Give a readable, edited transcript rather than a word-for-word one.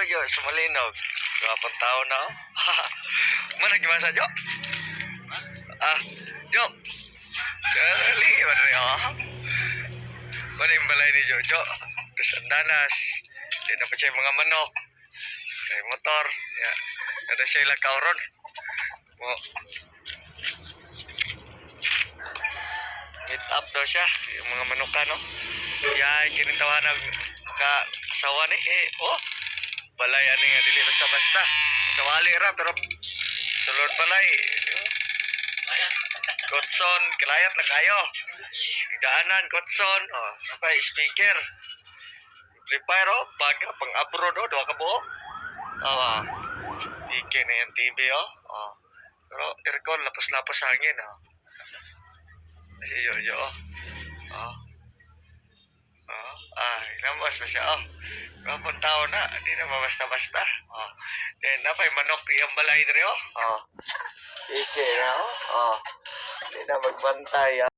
Yo, sumalinog. Gapang tao na, oh. Mana gimana, Jo? Ah, Jo. Sali, mana rin, oh. Mana yung balay ni Jojo? Kasandanas. Di na pa siya mga manok. Kay motor. Ya. Ada siya ilang kauron. Mo. Meet up daw siya. Yung mga manuka, no? Kaya kinintawanan ka asawa ni. Oh. Balay, ano nga, dili basta-basta. Sawali ra, pero sulod balay. Kotson, kilayat lang kayo. Daanan, kotson. Oh, apa, speaker. Amplifier, oh. Baga, pang-abroad, oh. Dua ka buo. Oh, Ike na yung TV, oh. Oh. Pero aircon, lapos-lapos hangin, oh. Kasi Jojo, oh. Oh. Oh. Inambas ba siya, oh. Kapag tao na, di na basta-basta. Oh. Then, napay manok yung balay dito, oh. Oh. Ike na, oh. Oh. Di na magbantay, ah.